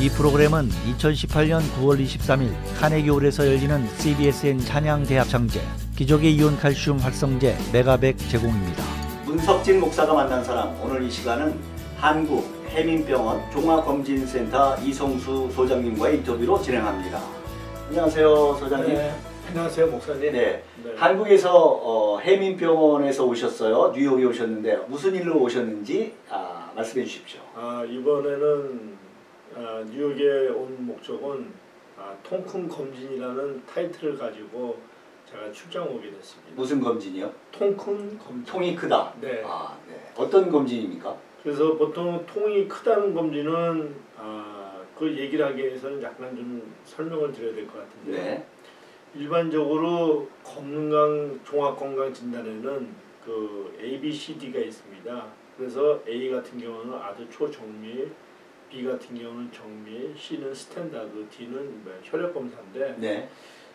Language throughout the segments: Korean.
이 프로그램은 2018년 9월 23일 카네기홀에서 열리는 CBSN 찬양대합창제 기적의 이온 칼슘 활성제 메가백 제공입니다. 문석진 목사가 만난 사람, 오늘 이 시간은 한국 해민병원 종합검진센터 이성수 소장님과의 인터뷰로 진행합니다. 안녕하세요, 소장님. 네, 안녕하세요, 목사님. 네, 한국에서 해민병원에서 오셨어요. 뉴욕에 오셨는데 무슨 일로 오셨는지 말씀해 주십시오. 이번에는 뉴욕에 온 목적은 통큰 검진이라는 타이틀을 가지고 제가 출장 오게 됐습니다. 무슨 검진이요? 통큰 검진. 통이 크다. 네. 네. 어떤 검진입니까? 그래서 보통 통이 크다는 검진은 그 얘기를 하기 위해서는 약간 좀 설명을 드려야 될 것 같은데. 네. 일반적으로 종합건강진단에는 그 A, B, C, D가 있습니다. 그래서 A 같은 경우는 아주 초정밀, B 같은 경우는 정밀, C는 스탠다드, D는 혈액 검사인데 네.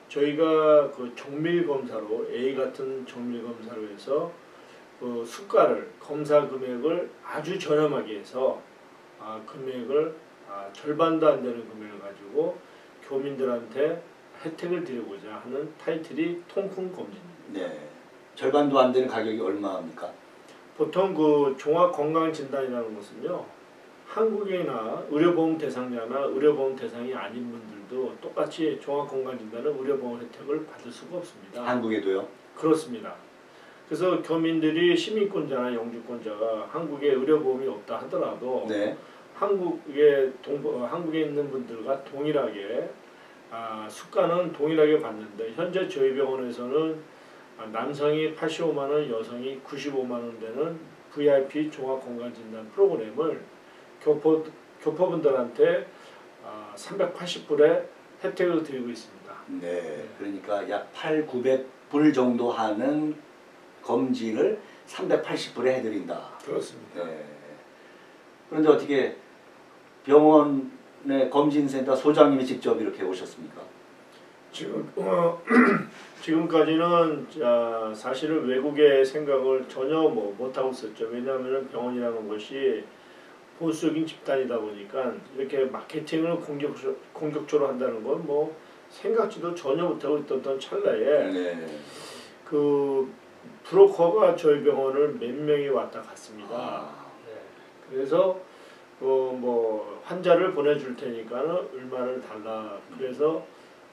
저희가 그 정밀 검사로 A 같은 정밀 검사로 해서 그 수가를 검사 금액을 아주 저렴하게 해서 금액을 절반도 안 되는 금액을 가지고 교민들한테 혜택을 드리고자 하는 타이틀이 통큰 검진입니다. 네. 절반도 안 되는 가격이 얼마입니까? 보통 그 종합건강진단이라는 것은요, 한국이나 의료보험 대상자나 의료보험 대상이 아닌 분들도 똑같이 종합건강진단은 의료보험 혜택을 받을 수가 없습니다. 한국에도요? 그렇습니다. 그래서 교민들이 시민권자나 영주권자가 한국에 의료보험이 없다 하더라도 네. 한국에 있는 분들과 동일하게 수가는 동일하게 받는데, 현재 저희 병원에서는 남성이 85만 원, 여성이 95만 원 되는 VIP 종합건강진단 프로그램을 교포분들한테 380불에 혜택을 드리고 있습니다. 네, 그러니까 약 8,900불 정도 하는 검진을 380불에 해드린다. 그렇습니다. 네. 그런데 어떻게 병원의 검진센터 소장님이 직접 이렇게 오셨습니까? 지금까지는 사실은 외국의 생각을 전혀 못하고 있었죠. 왜냐하면 병원이라는 것이 보수적인 집단이다 보니까 이렇게 마케팅을 공격적으로 한다는 건 생각지도 전혀 못하고 있던 찰나에 네. 그 브로커가 저희 병원을 몇 명이 왔다 갔습니다. 네. 그래서 환자를 보내줄 테니까는 얼마를 달라. 그래서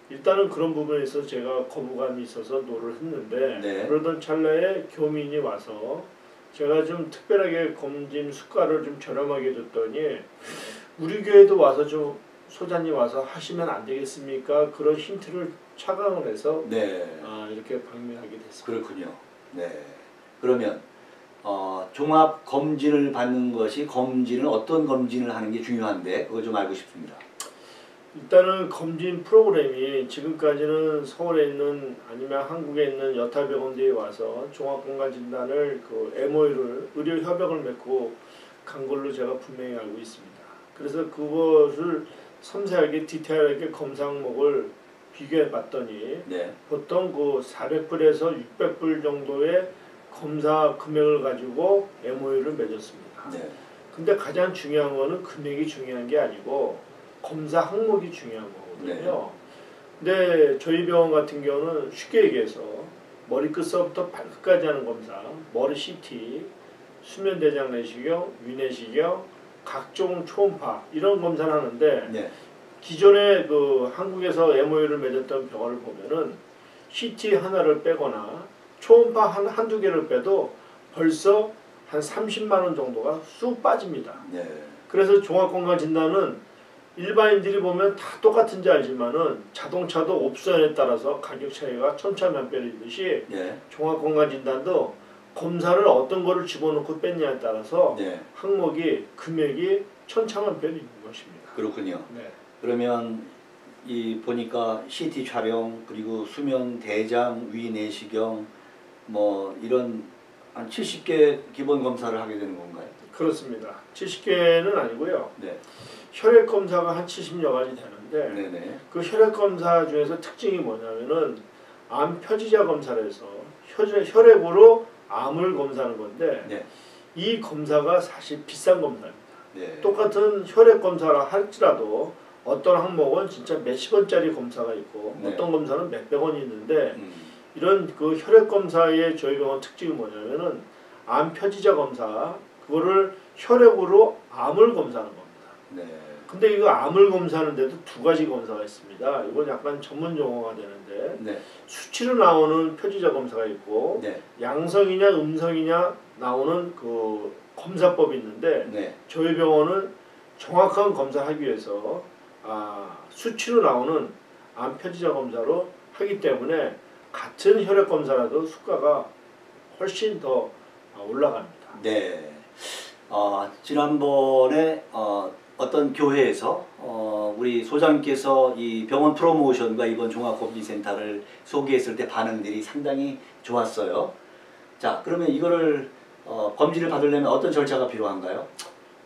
일단은 그런 부분에 있어서 제가 거부감이 있어서 노를 했는데, 네. 그러던 찰나에 교민이 와서 제가 좀 특별하게 검진 수가를 좀 저렴하게 줬더니 우리 교회도 와서 좀 소장님 와서 하시면 안 되겠습니까? 그런 힌트를 착안을 해서 네. 이렇게 방문하게 됐습니다. 그렇군요. 네. 그러면 종합 검진을 받는 것이 검진은 어떤 검진을 하는 게 중요한데 그거 좀 알고 싶습니다. 일단은 검진 프로그램이 지금까지는 서울에 있는 아니면 한국에 있는 여타 병원들이 와서 종합건강진단을 그 MOU를 의료협약을 맺고 간 걸로 제가 분명히 알고 있습니다. 그래서 그것을 섬세하게 디테일하게 검사 항목을 비교해 봤더니 네. 보통 그 400불에서 600불 정도의 검사 금액을 가지고 MOU를 맺었습니다. 네. 근데 가장 중요한 거는 금액이 중요한 게 아니고 검사 항목이 중요한 거거든요. 근데 저희 병원 같은 경우는 쉽게 얘기해서 머리 끝서부터 발끝까지 하는 검사, 머리 CT, 수면대장 내시경, 위내시경, 각종 초음파 이런 검사를 하는데, 네. 기존에 그 한국에서 MOU를 맺었던 병원을 보면은 CT 하나를 빼거나 초음파 한두 개를 빼도 벌써 한 30만 원 정도가 쑥 빠집니다. 네. 그래서 종합건강진단은 일반인들이 보면 다 똑같은지 알지만은 자동차도 옵션에 따라서 가격 차이가 천차만별이듯이 네. 종합건강진단도 검사를 어떤 거를 집어넣고 뺐냐에 따라서 네. 항목이 금액이 천차만별이 있는 것입니다. 그렇군요. 네. 그러면 보니까 CT 촬영 그리고 수면 대장 위 내시경 이런 한 70개 기본 검사를 하게 되는 건가요? 그렇습니다. 70개는 아니고요. 네. 혈액 검사가 한 70여 가지 되는데, 네네. 그 혈액 검사 중에서 특징이 뭐냐면은 암 표지자 검사를 해서 혈액으로 암을 검사하는 건데, 네. 이 검사가 사실 비싼 검사입니다. 네. 똑같은 혈액 검사라 할지라도 어떤 항목은 진짜 몇십 원짜리 검사가 있고 네. 어떤 검사는 몇백 원이 있는데 이런 그 혈액 검사의 저희 병원 특징이 뭐냐면은 암 표지자 검사 그거를 혈액으로 암을 검사하는 겁니다. 네. 근데 이거 암을 검사하는데도 두 가지 검사가 있습니다. 이건 약간 전문 용어가 되는데 네. 수치로 나오는 표지자 검사가 있고 네. 양성이냐 음성이냐 나오는 그 검사법이 있는데 네. 저희 병원은 정확한 검사하기 위해서 수치로 나오는 암 표지자 검사로 하기 때문에 같은 혈액 검사라도 수가가 훨씬 더 올라갑니다. 네. 지난번에 어떤 교회에서 우리 소장님께서 이 병원 프로모션과 이번 종합검진센터를 소개했을 때 반응들이 상당히 좋았어요. 자, 그러면 이거를 검진을 받으려면 어떤 절차가 필요한가요?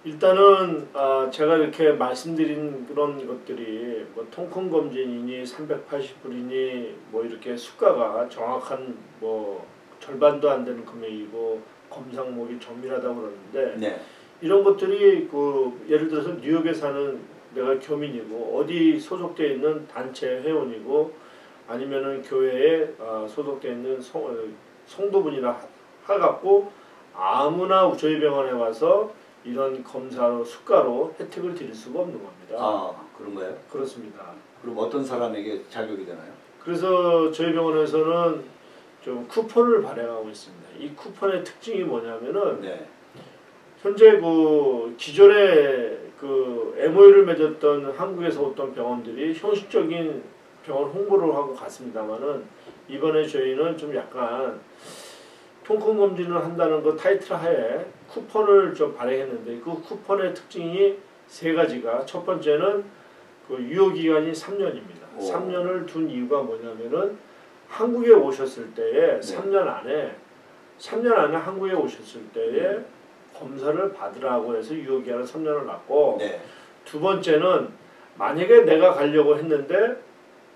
일단은 제가 이렇게 말씀드린 그런 것들이 뭐 통큰 검진이니 380불이니 뭐 이렇게 수가가 정확한 뭐 절반도 안 되는 금액이고 검사목이 정밀하다고 그러는데 네. 이런 것들이 그 예를 들어서 뉴욕에 사는 내가 교민이고 어디 소속되어 있는 단체 회원이고 아니면은 교회에 소속되어 있는 성도분이나 해갖고 아무나 저희 병원에 와서 이런 검사로 수가로 혜택을 드릴 수가 없는 겁니다. 그런가요? 그렇습니다. 그럼 어떤 사람에게 자격이 되나요? 그래서 저희 병원에서는 좀 쿠폰을 발행하고 있습니다. 이 쿠폰의 특징이 뭐냐면은 네. 현재 그 기존에 그 MOU를 맺었던 한국에서 어떤 병원들이 형식적인 병원 홍보를 하고 갔습니다만은 이번에 저희는 좀 약간 통큰 검진을 한다는 그 타이틀 하에 쿠폰을 좀 발행했는데 그 쿠폰의 특징이 세 가지가 첫 번째는 그 유효기간이 3년입니다. 3년을 둔 이유가 뭐냐면은 한국에 오셨을 때에 3년 안에 한국에 오셨을 때에 검사를 받으라고 해서 유효기간을 3년을 놨고 두 번째는 만약에 내가 가려고 했는데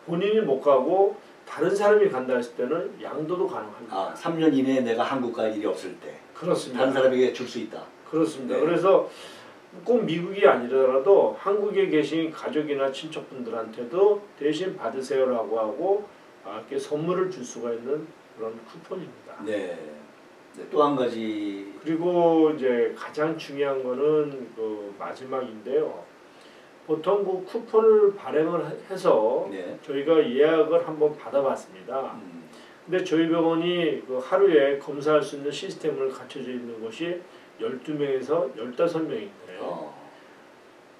본인이 못 가고 다른 사람이 간다 했을 때는 양도도 가능합니다. 3년 이내에 내가 한국 갈 일이 없을 때 그렇습니다. 다른 사람에게 줄 수 있다. 그렇습니다. 그래서 꼭 미국이 아니더라도 한국에 계신 가족이나 친척분들한테도 대신 받으세요라고 하고 이렇게 선물을 줄 수가 있는 그런 쿠폰입니다. 네. 또 한 가지 그리고 이제 가장 중요한 거는 그 마지막인데요. 보통 그 쿠폰을 발행을 해서 저희가 예약을 한번 받아봤습니다. 근데 저희 병원이 그 하루에 검사할 수 있는 시스템을 갖춰져 있는 곳이 12명에서 15명인데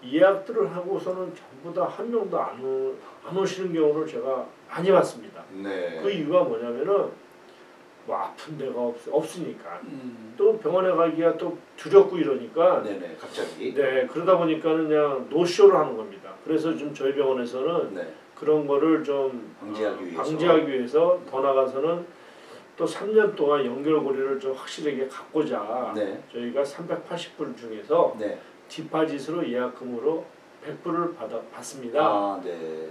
예약들을 하고서는 전부 다 한 명도 안 오시는 경우를 제가 많이 봤습니다. 그 이유가 뭐냐면은 뭐 아픈 데가 없으니까 또 병원에 가기가 또 두렵고 이러니까 갑자기 그러다 보니까는 그냥 노쇼를 하는 겁니다. 그래서 좀 저희 병원에서는 그런 거를 좀 방지하기 위해서 더 나가서는 또 3년 동안 연결고리를 좀 확실하게 갖고자 저희가 380불 중에서 디파짓으로 예약금으로 100불을 받습니다.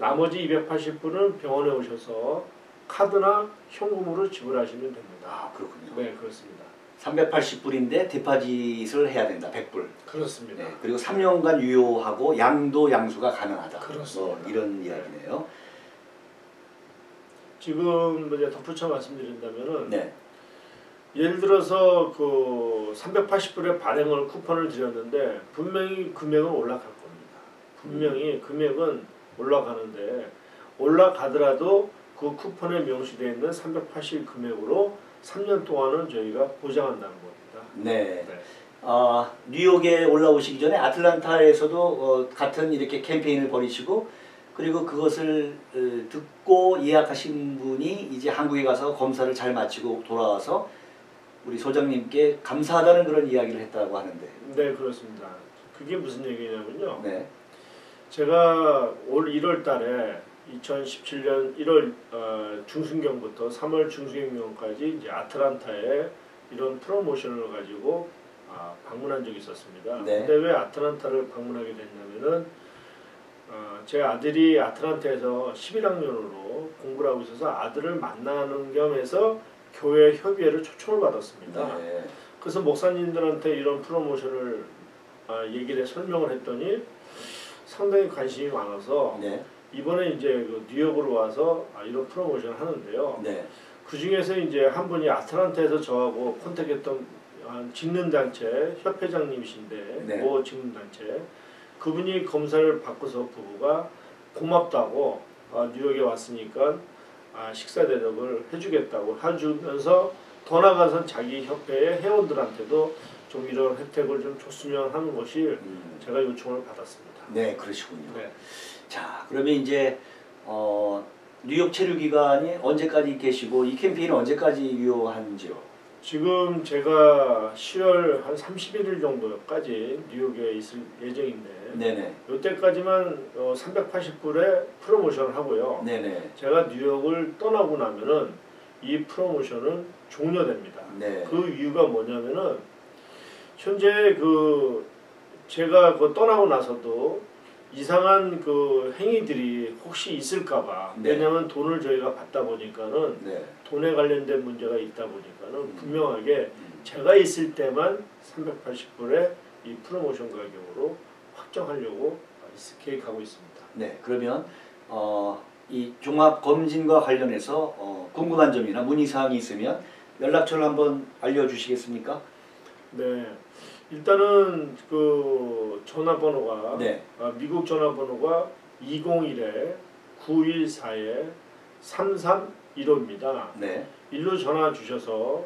나머지 280불은 병원에 오셔서 카드나 현금으로 지불하시면 됩니다. 그렇군요. 네, 그렇습니다. 380불인데 디파짓을 해야 된다. 100불. 그렇습니다. 그리고 3년간 유효하고 양수가 가능하다. 그렇습니다. 이런 이야기네요. 지금 이제 덧붙여 말씀드린다면은 예를 들어서 그 380불의 발행을 쿠폰을 드렸는데 분명히 금액은 올라갈 겁니다. 분명히 금액은 올라가는데 올라가더라도 그 쿠폰에 명시되어 있는 380 금액으로 3년 동안은 저희가 보장한다는 겁니다. 뉴욕에 올라오시기 전에 아틀란타에서도 같은 이렇게 캠페인을 벌이시고 그리고 그것을 듣고 예약하신 분이 이제 한국에 가서 검사를 잘 마치고 돌아와서 우리 소장님께 감사하다는 그런 이야기를 했다고 하는데. 네, 그렇습니다. 그게 무슨 얘기냐면요. 제가 올 1월 달에 2017년 1월 중순경부터 3월 중순경까지 이제 아틀란타에 이런 프로모션을 가지고 방문한 적이 있었습니다. 근데 왜 아틀란타를 방문하게 됐냐면은 제 아들이 아틀란타에서 11학년으로 공부를 하고 있어서 아들을 만나는 겸해서 교회 협의회를 초청을 받았습니다. 그래서 목사님들한테 이런 프로모션을 얘기를 설명을 했더니 상당히 관심이 많아서 네. 이번에 이제 그 뉴욕으로 와서 이런 프로모션을 하는데요. 네. 그 중에서 이제 한 분이 아틀란타에서 저하고 컨택했던 직능단체 협회장님이신데 네. 모 직능단체 그분이 검사를 받고서 부부가 고맙다고 뉴욕에 왔으니까 식사 대접을 해주겠다고 해주면서 더 나아가서 자기 협회의 회원들한테도 좀 이런 혜택을 좀 줬으면 하는 것이 제가 요청을 받았습니다. 네, 그러시군요. 네. 자, 그러면 이제 뉴욕 체류 기간이 언제까지 계시고 이 캠페인은 언제까지 유효한지요? 지금 제가 10월 한 31일 정도까지 뉴욕에 있을 예정인데 네네. 이때까지만 380불에 프로모션을 하고요. 네네. 제가 뉴욕을 떠나고 나면은 이 프로모션은 종료됩니다. 네. 그 이유가 뭐냐면은 현재 제가 떠나고 나서도 이상한 행위들이 혹시 있을까봐 네. 왜냐하면 돈을 저희가 받다 보니까는 네. 돈에 관련된 문제가 있다 보니까는 분명하게 제가 있을 때만 380불에 이 프로모션 가격으로 확정하려고 계획하고 있습니다. 네. 그러면 이 종합 검진과 관련해서 궁금한 점이나 문의 사항이 있으면 연락처를 한번 알려주시겠습니까? 네. 일단은 전화번호가 네. 미국 전화번호가 201-914-3315입니다. 네. 일로 전화 주셔서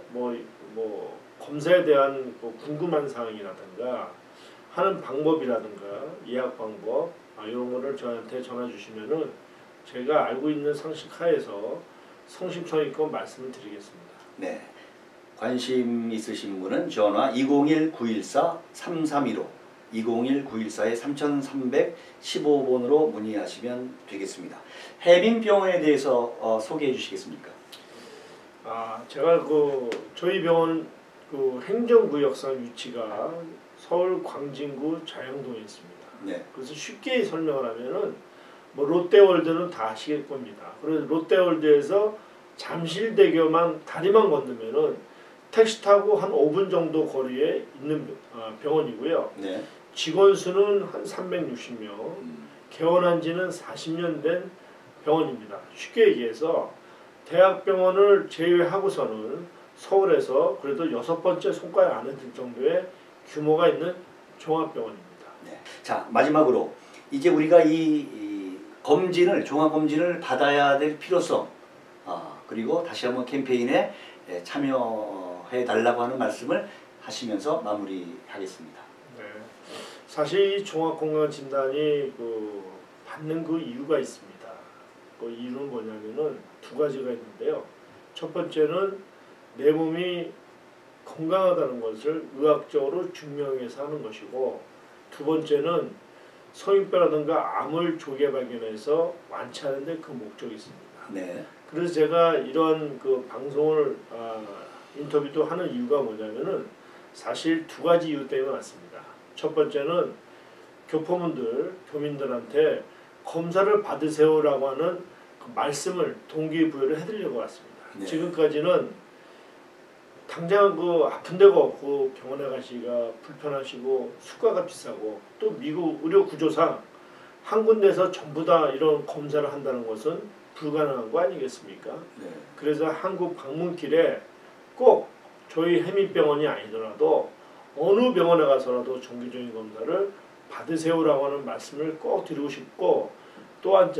검사에 대한 궁금한 사항이라든가 하는 방법이라든가 예약 방법 이런 거를 저한테 전화 주시면은 제가 알고 있는 상식 하에서 성심성의껏 말씀을 드리겠습니다. 네. 관심 있으신 분은 전화 201-914-3315 201-914-3315번으로 문의하시면 되겠습니다. 해민병원에 대해서 소개해 주시겠습니까? 제가 저희 병원 행정구역상 위치가 서울 광진구 자양동에 있습니다. 네. 그래서 쉽게 설명을 하면은 롯데월드는 다 아시겠 겁니다. 그래서 롯데월드에서 잠실대교만 다리만 건너면은 택시 타고 한 5분 정도 거리에 있는 병원이고요. 네. 직원 수는 한 360명, 개원한 지는 40년 된 병원입니다. 쉽게 얘기해서 대학병원을 제외하고서는 서울에서 그래도 6번째 손가락 안에 들 정도의 규모가 있는 종합병원입니다. 네. 자, 마지막으로 이제 우리가 이 종합검진을 받아야 될 필요성 그리고 다시 한번 캠페인에 참여해 달라고 하는 말씀을 하시면서 마무리하겠습니다. 네. 사실 이 종합건강진단이 받는 이유가 있습니다. 그 이유는 뭐냐면은 두 가지가 있는데요. 첫 번째는 내 몸이 건강하다는 것을 의학적으로 증명해서 하는 것이고, 두 번째는 성인병이라든가 암을 조기에 발견해서 완치하는 데 그 목적이 있습니다. 네. 그래서 제가 이런 방송을 인터뷰도 하는 이유가 뭐냐면은 사실 두 가지 이유 때문에 왔습니다. 첫 번째는 교민들한테 검사를 받으세요라고 하는 그 말씀을 동기부여를 해드리려고 왔습니다. 네. 지금까지는 당장 아픈 데가 없고 병원에 가시기가 불편하시고 수가가 비싸고 또 미국 의료 구조상 한 군데서 전부 다 이런 검사를 한다는 것은 불가능한 거 아니겠습니까? 네. 그래서 한국 방문길에 꼭 저희 해민병원이 아니더라도 어느 병원에 가서라도 정기적인 검사를 받으세요라고 하는 말씀을 꼭 드리고 싶고, 또 한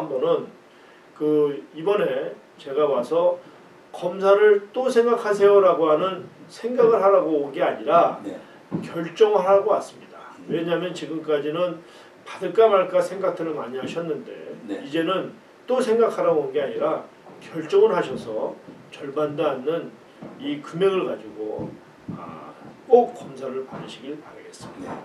번은 이번에 제가 와서 검사를 또 생각하세요라고 하는 생각을 하라고 온 게 아니라 네. 결정을 하라고 왔습니다. 왜냐하면 지금까지는 받을까 말까 생각들을 많이 하셨는데 네. 이제는 또 생각하라고 온 게 아니라 결정을 하셔서 절반도 않는 이 금액을 가지고 꼭 검사를 받으시길 바라겠습니다. 네.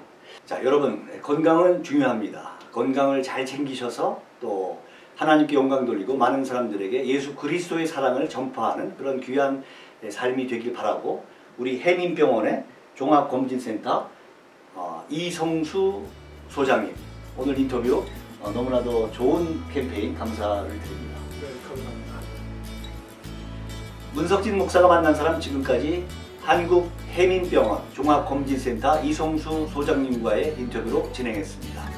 자, 여러분, 건강은 중요합니다. 건강을 잘 챙기셔서 또 하나님께 영광 돌리고 많은 사람들에게 예수 그리스도의 사랑을 전파하는 그런 귀한 삶이 되길 바라고, 우리 해민병원의 종합검진센터 이성수 소장님 오늘 인터뷰 너무나도 좋은 캠페인 감사를 드립니다. 네, 감사합니다. 문석진 목사가 만난 사람, 지금까지 한국 해민병원 종합검진센터 이성수 소장님과의 인터뷰로 진행했습니다.